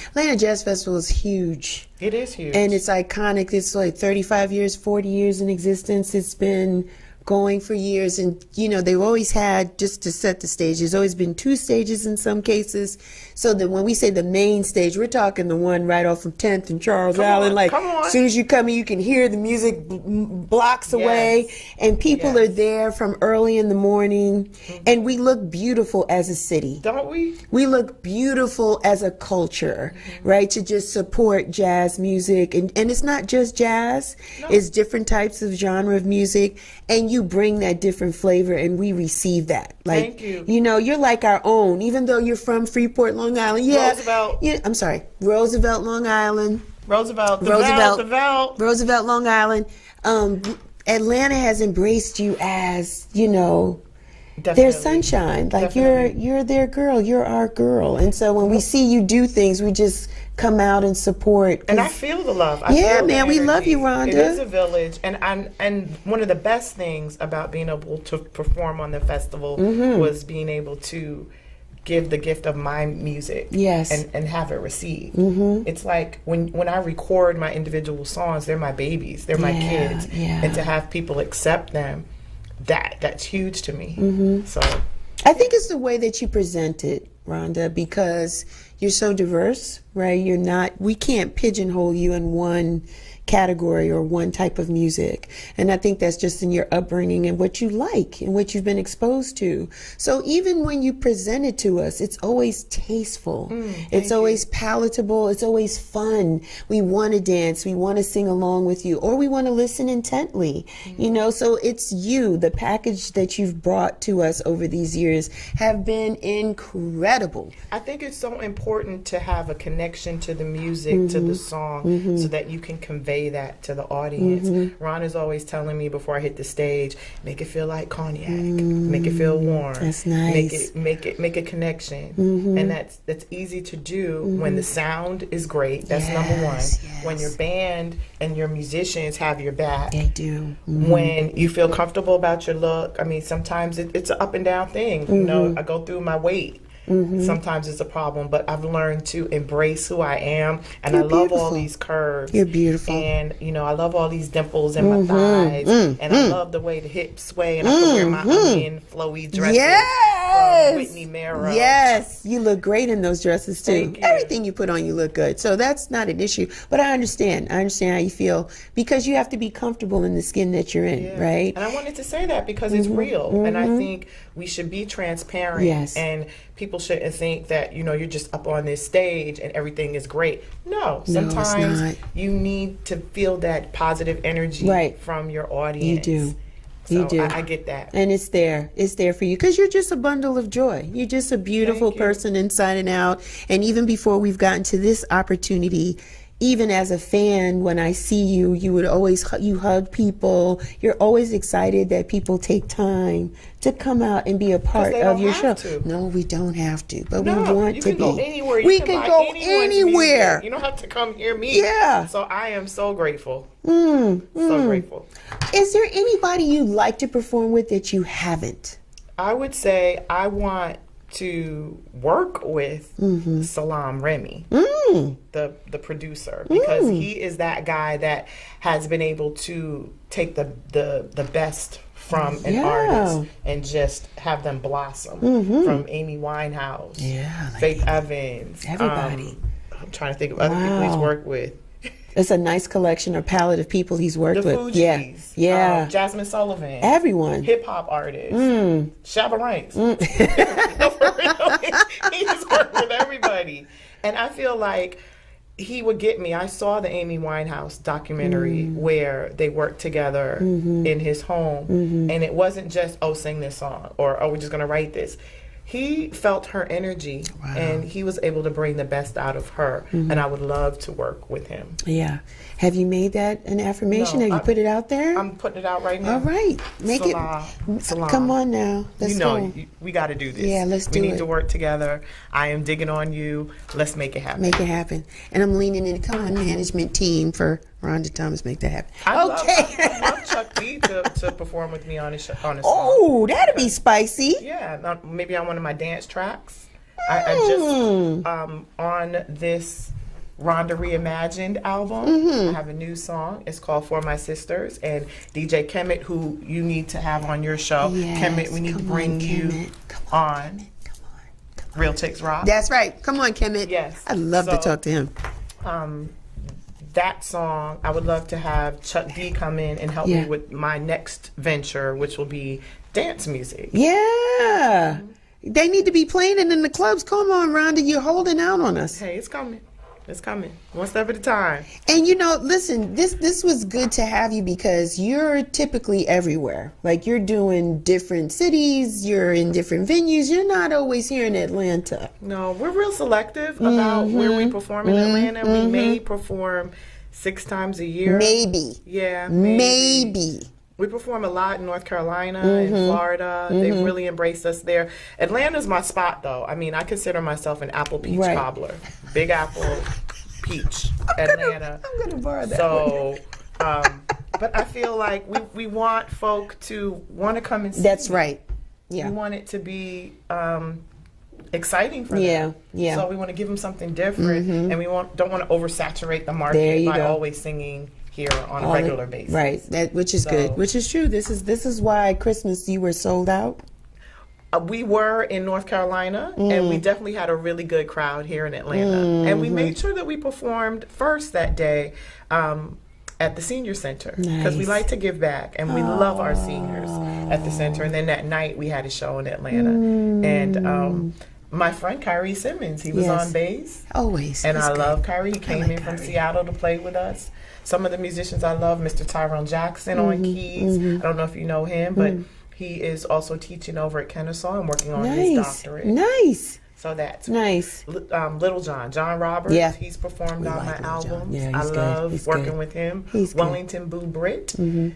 Atlanta Jazz Festival is huge. It is huge. And it's iconic. It's like 35 years, 40 years in existence. It's been going for years, and they've always had, just to set the stage, there's always been 2 stages in some cases, so that when we say the main stage, we're talking the one right off of 10th and Charles Allen. Like, as soon as you come in, you can hear the music blocks away, and people are there from early in the morning, and we look beautiful as a city. Don't we? We look beautiful as a culture, right, to just support jazz music, and it's not just jazz, it's different types of genre of music, and you bring that different flavor, and we receive that. Like, thank you. You're like our own, even though you're from Freeport, Long Island. Yeah, Roosevelt. Yeah, I'm sorry, Roosevelt, Long Island. Roosevelt, Long Island. Atlanta has embraced you as, their sunshine. Like, you're their girl. You're our girl. And so when we see you do things, we just come out and support. And I feel the love. We love you, Rhonda. It is a village. And one of the best things about being able to perform on the festival was being able to give the gift of my music and have it received. It's like when I record my individual songs, they're my babies. They're my kids. Yeah. And to have people accept them, that's huge to me. So I think it's the way that you present it, Rhonda, because you're so diverse, right? We can't pigeonhole you in one category or one type of music. And I think that's just in your upbringing and what you like and what you've been exposed to. So even when you present it to us, it's always tasteful. It's always palatable. It's always fun. We want to dance. We want to sing along with you, or we want to listen intently. So it's the package that you've brought to us over these years have been incredible. I think it's so important to have a connection to the music, to the song, so that you can convey that to the audience. Ron is always telling me before I hit the stage, make it feel like cognac, make it feel warm. That's nice. Make a connection, and that's easy to do when the sound is great. That's number one. When your band and your musicians have your back, they do. When you feel comfortable about your look. I mean, sometimes it's an up and down thing. I go through my weight. sometimes it's a problem, but I've learned to embrace who I am, and You're I love beautiful. all these curves. You're beautiful. And, you know, I love all these dimples in my thighs, and I love the way the hips sway, and I can wear my onion flowy dresses from Whitney Merrow. Yes, you look great in those dresses too. Thank you. Everything you put on, you look good. So that's not an issue. But I understand. I understand how you feel because you have to be comfortable in the skin that you're in, right? And I wanted to say that because it's real, and I think we should be transparent. Yes. And people shouldn't think that, you know, you're just up on this stage and everything is great. No, sometimes not. you need to feel that positive energy from your audience. You do. So You do. I get that. And it's there. It's there for you because you're just a bundle of joy. You're just a beautiful person inside and out. And even before we've gotten to this opportunity, even as a fan, when I see you, you would always, you hug people. You're always excited that people take time to come out and be a part of your show. No, we don't have to, but we want to be. Go anywhere. We can go anywhere. You don't have to come hear me. Yeah. So I am so grateful. So grateful. Is there anybody you'd like to perform with that you haven't? I would say I want to work with Salam Remy, the producer, because he is that guy that has been able to take the best from an artist and just have them blossom. From Amy Winehouse, Faith Evans, everybody. I'm trying to think of other people he's worked with. It's a nice collection or palette of people he's worked with. Fugees, yeah. Jasmine Sullivan, everyone, hip hop artists, Shabba Ranks. No, for real, he's worked with everybody, and I feel like he would get me. I saw the Amy Winehouse documentary where they worked together in his home, and it wasn't just sing this song or we're just gonna write this. He felt her energy, and he was able to bring the best out of her, and I would love to work with him. Yeah. Have you made that an affirmation? No, Have you put it out there? I'm putting it out right now. All right. Make Salam. Come on now. Let's go. We got to do this. Yeah, let's do it. We need to work together. I am digging on you. Let's make it happen. Make it happen. And I'm leaning in. Come on, management team for Rhonda Thomas. Make that happen. I love Chuck D to perform with me on his song. Oh, that'd be spicy. Yeah, maybe on one of my dance tracks. I just on this Rhonda Reimagined album, I have a new song. It's called For My Sisters, and DJ Kemet, who you need to have on your show. Yes, Kemet, we need to bring you on. Real Chicks Rock. That's right. Come on, Kemet. Yes. I'd love to talk to him. That song, I would love to have Chuck D come in and help me with my next venture, which will be dance music. Yeah. They need to be playing it in the clubs. Come on, Rhonda. You're holding out on us. Hey, it's coming. It's coming. One step at a time. And listen, this was good to have you because you're typically everywhere. Like you're doing different cities, you're in different venues. You're not always here in Atlanta. No, we're real selective about where we perform in Atlanta. We may perform 6 times a year. Maybe. Yeah, maybe. We perform a lot in North Carolina and Florida. They've really embraced us there. Atlanta's my spot, though. I mean, I consider myself an apple peach cobbler. Big apple, peach, Atlanta. I'm going to borrow that. So, but I feel like we want folk to want to come and see. That's right. Yeah. We want it to be exciting for them. Yeah. So we want to give them something different, and we don't want to oversaturate the market by always singing here on a regular basis. Right, which is good, which is true. This is why Christmas you were sold out. We were in North Carolina, and we definitely had a really good crowd here in Atlanta. And we made sure that we performed first that day at the senior center because we like to give back, and we love our seniors at the center. And then that night we had a show in Atlanta, and my friend Kyrie Simmons, he was on bass. Always. And I love Kyrie. He came in from Seattle to play with us. Some of the musicians I love, Mr. Tyrone Jackson on keys. I don't know if you know him, but he is also teaching over at Kennesaw and working on his doctorate. Nice. So that's nice. Little John Roberts. He's performed on my albums. I love working with him. Wellington Boo Britt, 6'7",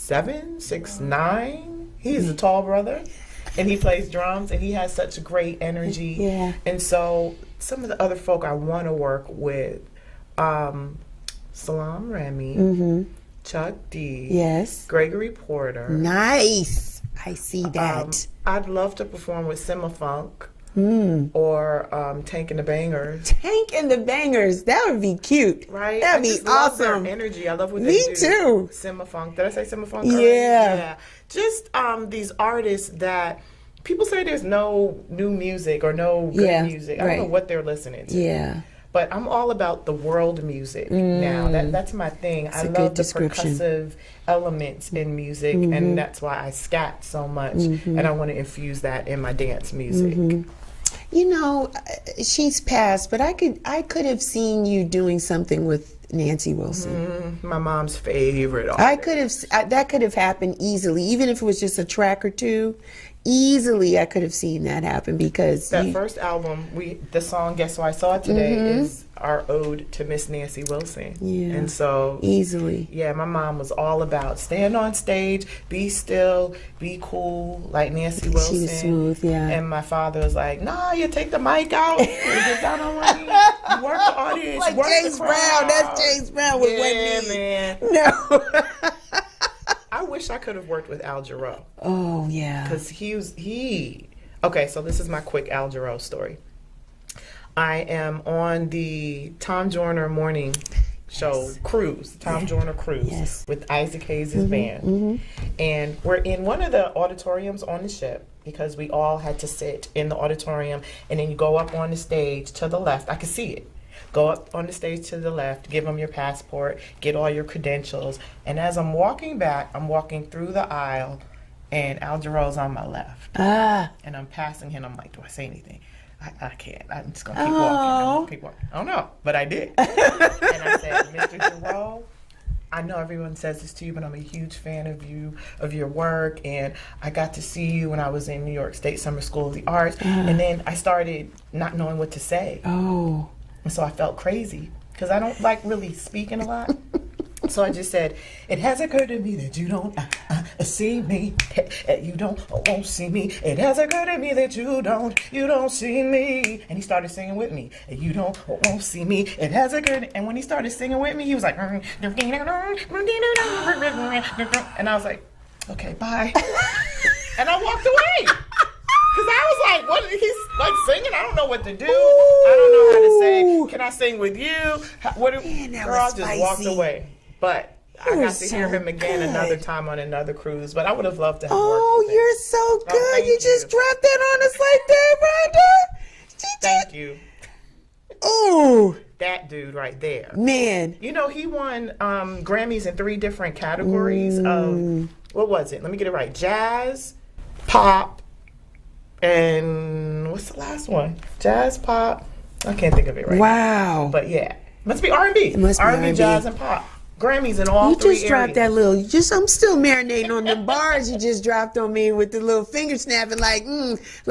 6'9". He's a tall brother, and he plays drums, and he has such great energy. And so some of the other folk I want to work with, Salam Remy, Chuck D, Gregory Porter. Nice. I see that. I'd love to perform with Simma Funk. or Tank and the Bangers. Tank and the Bangers. That would be cute. Right? That would be awesome. Love their energy. I love what they do. Me too. Simma Funk. Did I say Simma Funk? Yeah. Just these artists that people say there's no new music or no good music. I don't know what they're listening to. Yeah. But I'm all about the world music now. That's my thing. I love the percussive elements in music, and that's why I scat so much. And I want to infuse that in my dance music. You know, she's passed, but I could have seen you doing something with Nancy Wilson. My mom's favorite artist. That could have happened easily, even if it was just a track or two. Easily, I could have seen that happen because that first album, the song "Guess Who I Saw Today" is our ode to Miss Nancy Wilson. Yeah, and so easily, my mom was all about stand on stage, be still, be cool, like Nancy Wilson. She was smooth, And my father was like, "Nah, you take the mic out, you get down on one knee, you work the audience, like work James the Brown. That's James Brown with one knee, man. No." I wish I could have worked with Al Jarreau. Oh, yeah. Because okay, so this is my quick Al Jarreau story. I am on the Tom Joyner morning show cruise, Tom Joyner cruise with Isaac Hayes' band. And we're in one of the auditoriums on the ship because we all had to sit in the auditorium, and then you go up on the stage to the left. I could see it. Go up on the stage to the left, give them your passport, get all your credentials. And as I'm walking back, I'm walking through the aisle, and Al Jarreau's on my left. And I'm passing him. I'm like, do I say anything? I can't. I'm just going to keep walking. I'm gonna keep walking. I don't know, but I did. And I said, Mr. Jarreau, I know everyone says this to you, but I'm a huge fan of you, of your work, and I got to see you when I was in New York State Summer School of the Arts, and then I started not knowing what to say. And so I felt crazy because I don't like really speaking a lot. So I just said, it has occurred to me that you don't see me. You won't see me. It has occurred to me that you don't see me. And he started singing with me. You won't see me. It has occurred. And when he started singing with me, he was like, and I was like, okay, bye. And I walked away. Because I was like, what? He's like singing. I don't know what to do. I don't know how to say, can I sing with you? Girl, I just walked away. But I got to hear him again another time on another cruise. But I would have loved to have worked with him. You're so good. You just dropped that on us like that, Rhonda. Thank you. Oh. That dude right there. Man. You know, he won Grammys in 3 different categories of, what was it? Let me get it right. Jazz, pop, and what's the last one? Jazz, pop. I can't think of it right now. But yeah. Must be R&B. R&B, jazz, and pop. Grammys in all 3 areas. You just dropped that little, I'm still marinating on them bars you just dropped on me with the little finger snapping like,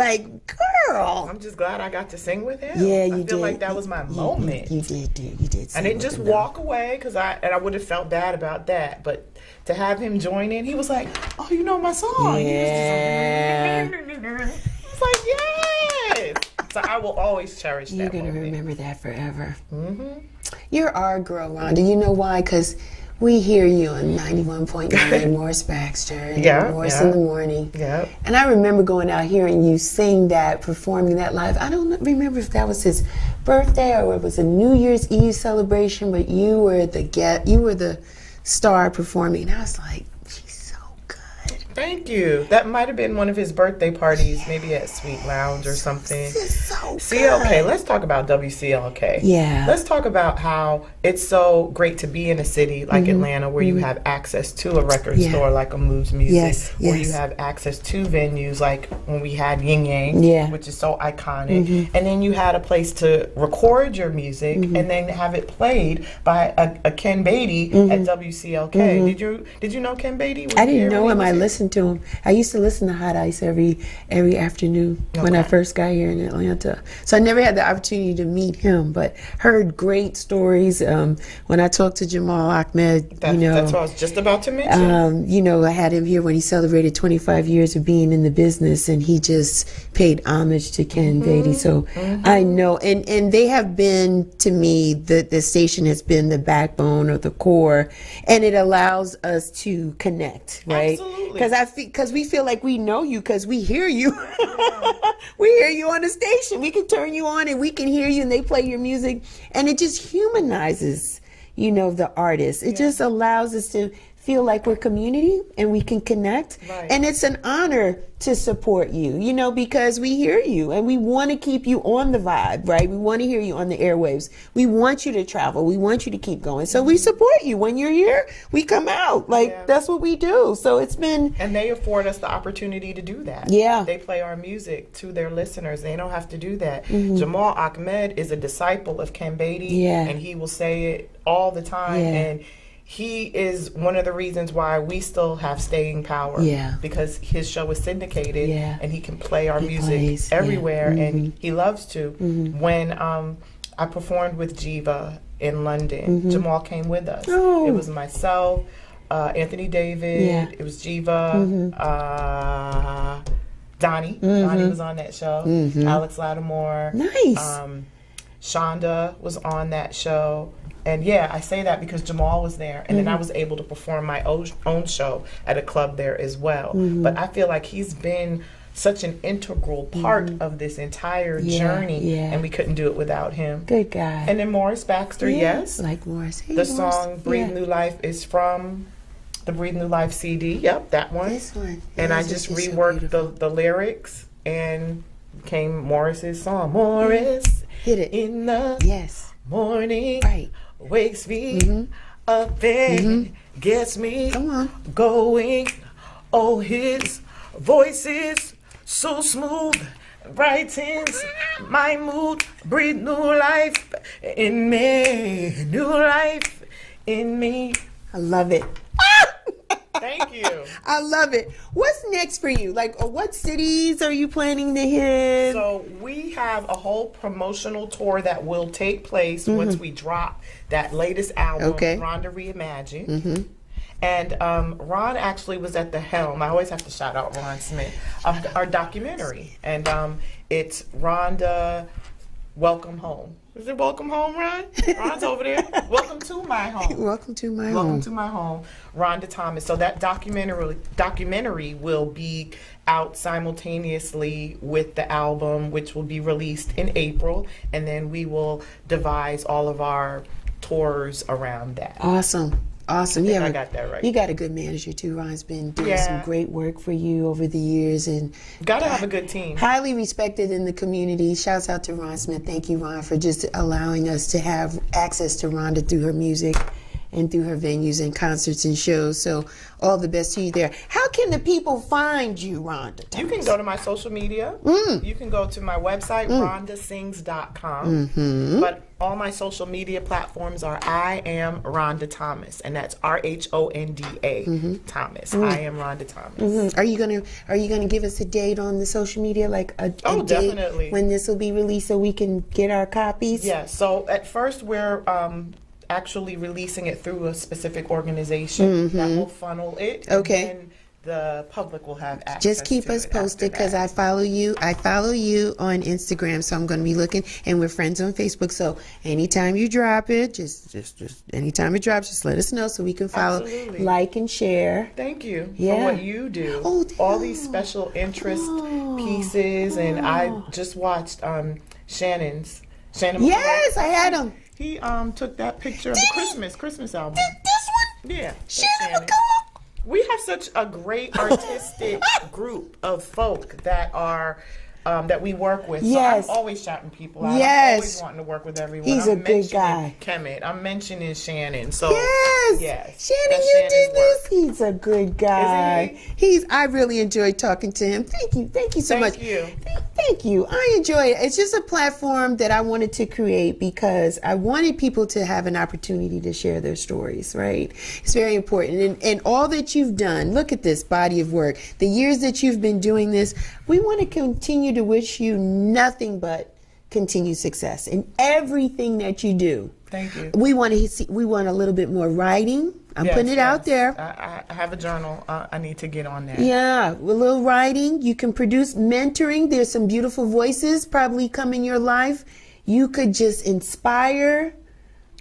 girl. I'm just glad I got to sing with him. Yeah, you did. I feel like that was my moment. You did. I didn't just walk away because I would have felt bad about that. But to have him join in, he was like, oh, you know my song. Yeah. It's like, yes. So I will always cherish that moment. You're going to remember that forever. You're our girl, Rhonda. You know why? Because we hear you on 91.9 Morris Baxter and Morris in the Morning. And I remember going out hearing you sing that, performing that live. I don't remember if that was his birthday or it was a New Year's Eve celebration, but you were the star performing. And I was like, she's so good. Thank you. That might have been one of his birthday parties, maybe at Sweet Lounge or something. So CLK, let's talk about WCLK. Yeah. Let's talk about how it's so great to be in a city like Atlanta where you have access to a record store like a Moves Music, where you have access to venues like when we had Yin Yang, which is so iconic, and then you had a place to record your music and then have it played by a Ken Beatty at WCLK. Did you know Ken Beatty? I didn't know him. I listened to him. I used to listen to Hot Ice every afternoon when I first got here in Atlanta. So I never had the opportunity to meet him, but heard great stories. When I talked to Jamal Ahmed, that's what I was just about to mention. I had him here when he celebrated 25 years of being in the business, and he just paid homage to Ken Beatty. So I know, and they have been, to me, the station has been the backbone or the core, and it allows us to connect, right? Absolutely. Because because we feel like we know you because we hear you. We hear you on the station. We can turn you on and we can hear you and they play your music. And it just humanizes, the artist. It just allows us to feel like we're community and we can connect. Right. And it's an honor to support you, because we hear you and we want to keep you on the vibe, right? We want to hear you on the airwaves. We want you to travel. We want you to keep going. So we support you. When you're here, we come out. That's what we do. So it's been... And they afford us the opportunity to do that. Yeah. They play our music to their listeners. They don't have to do that. Jamal Ahmed is a disciple of Ken Beatty. Yeah. And he will say it all the time. Yeah. And he is one of the reasons why we still have staying power. Yeah. Because his show is syndicated. Yeah. And he can play our music plays, everywhere. And he loves to. When I performed with Jiva in London, Jamal came with us. Oh. It was myself, Anthony David, it was Jiva, Donnie. Donnie was on that show. Alex Lattimore. Nice. Shonda was on that show. And yeah, I say that because Jamal was there. And then I was able to perform my own show at a club there as well. But I feel like he's been such an integral part of this entire journey. And we couldn't do it without him. Good guy. And then Morris Baxter, yes. Like Morris. Hey, The Morris. song Breathe New Life is from the Breathe New Life CD. Yep, that one. This one. And I just reworked the lyrics and became Morris's song. Morris, hit it. In the morning, right. Wakes me up and gets me going. Oh, his voice is so smooth, brightens my mood. Breathe new life in me, new life in me. I love it. Thank you. I love it. What's next for you? What cities are you planning to hit? So we have a whole promotional tour that will take place once we drop that latest album, Rhonda Reimagined. And Ron actually was at the helm. I always have to shout out Ron Smith of our documentary. And it's Rhonda Welcome Home. Is it Welcome Home, Ron? Ron's over there. Welcome to my home. Welcome to my home. Welcome to my home. Rhonda Thomas. So that documentary will be out simultaneously with the album, which will be released in April. And then we will devise all of our tours around that. Awesome. Awesome. I got that right. You got a good manager too. Ron's been doing some great work for you over the years, and gotta have a good team. Highly respected in the community. Shouts out to Ron Smith. Thank you, Ron, for just allowing us to have access to Rhonda through her music and through her venues and concerts and shows. So all the best to you there. How can the people find you, Rhonda? You can go to my social media. You can go to my website, rhondasings.com. But all my social media platforms are I am Rhonda Thomas, and that's RHONDA Thomas. I am Rhonda Thomas. Are you gonna give us a date on the social media, like a date definitely when this will be released, so we can get our copies? Yeah. So at first we're actually releasing it through a specific organization that will funnel it. Okay. And the public will have access. Just keep us posted, because I follow you. I follow you on Instagram, so I'm going to be looking, and we're friends on Facebook. So anytime you drop it, just anytime it drops, just let us know so we can follow, like, and share. Thank you for what you do. All these special interest pieces, and I just watched Shannon. Yes, I had him. He took that picture of the Christmas album. This one? Yeah. Shannon. We have such a great artistic group of folk that are that we work with. Yes. So I'm always shouting people out. Yes. I'm always wanting to work with everyone. He's a good guy. Kemet. I'm mentioning Shannon. So yes. Shannon, you did this. He's a good guy. I really enjoyed talking to him. Thank you so much. Thank you. I enjoy it. It's just a platform that I wanted to create because I wanted people to have an opportunity to share their stories, right? It's very important. And all that you've done, look at this body of work. The years that you've been doing this, we want to continue to wish you nothing but continued success in everything that you do. Thank you. We want a little bit more writing. I'm putting it out there. I have a journal. I need to get on that. Yeah, a little writing. You can produce mentoring. There's some beautiful voices probably come in your life. You could just inspire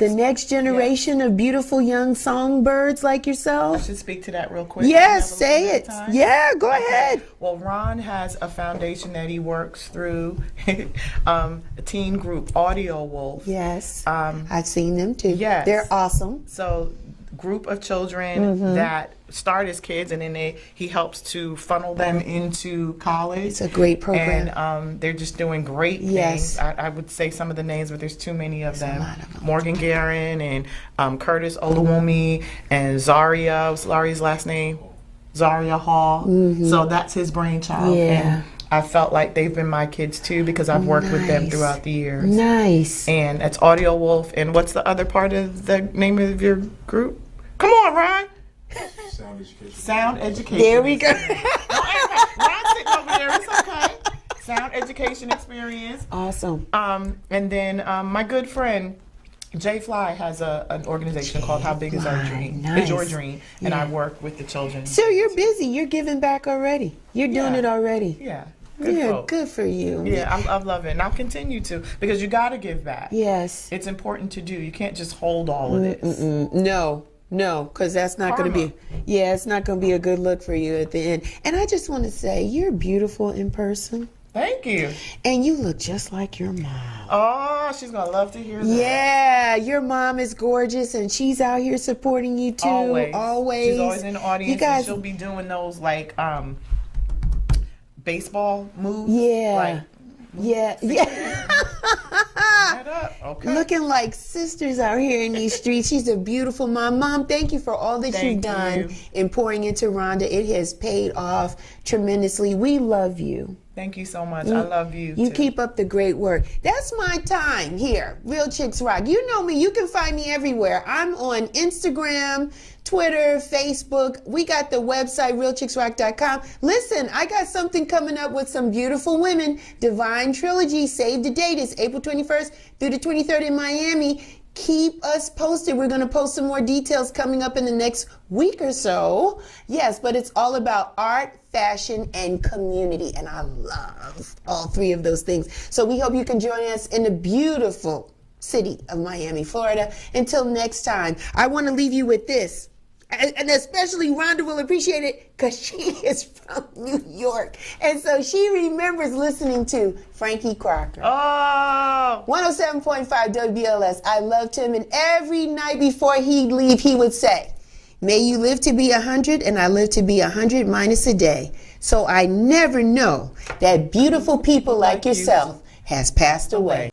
the next generation of beautiful young songbirds like yourself? I should speak to that real quick. Yes, say it. Yeah, go ahead. Well, Ron has a foundation that he works through, a teen group, Audio Wolf. Yes, I've seen them too. Yes. They're awesome. So, group of children that start as kids, and then he helps to funnel them into college. It's a great program. And they're just doing great things. I would say some of the names, but there's too many of them. Morgan Guerin and Curtis Oluwumi and Zaria, what's Larry's last name? Zaria Hall. So that's his brainchild. And I felt like they've been my kids too, because I've worked with them throughout the years. Nice. And that's Audio Wolf. And what's the other part of the name of your group? Come on, Ron. Sound Education. There we go. Ron's sitting over there. It's okay. Sound Education Experience. Awesome. And then my good friend Jay Fly has an organization called How Big Is Our Dream? Nice. It's Your Dream. And I work with the children. So you're busy. You're giving back already. You're doing it already. Yeah. Good for you. Yeah, I love it. And I'll continue to, because you got to give back. Yes. It's important to do. You can't just hold all of this. No, because that's not going to be, it's not going to be a good look for you at the end. And I just want to say, you're beautiful in person. Thank you. And you look just like your mom. Oh, she's going to love to hear that. Yeah, your mom is gorgeous, and she's out here supporting you too. Always. She's always in the audience. You guys, and she'll be doing those like baseball moves. Yeah. Yeah. Okay. Looking like sisters out here in these streets. She's a beautiful mom. Mom, thank you for all that you've done in pouring into Rhonda. It has paid off tremendously. We love you. Thank you so much. I love you. You too. Keep up the great work. That's my time here. Real Chicks Rock. You know me. You can find me everywhere. I'm on Instagram, Twitter, Facebook. We got the website, realchicksrock.com. Listen, I got something coming up with some beautiful women. Divine Trilogy. Save the date. It's April 21st through the 23rd in Miami. Keep us posted. We're going to post some more details coming up in the next week or so. Yes, but it's all about art, fashion, and community. And I love all three of those things. So we hope you can join us in the beautiful city of Miami, Florida. Until next time, I want to leave you with this. And especially Rhonda will appreciate it because she is from New York. And so she remembers listening to Frankie Crocker. Oh! 107.5 WBLS. I loved him. And every night before he'd leave, he would say, may you live to be 100 and I live to be 100 minus a day. So I never know that beautiful people like yourself has passed away.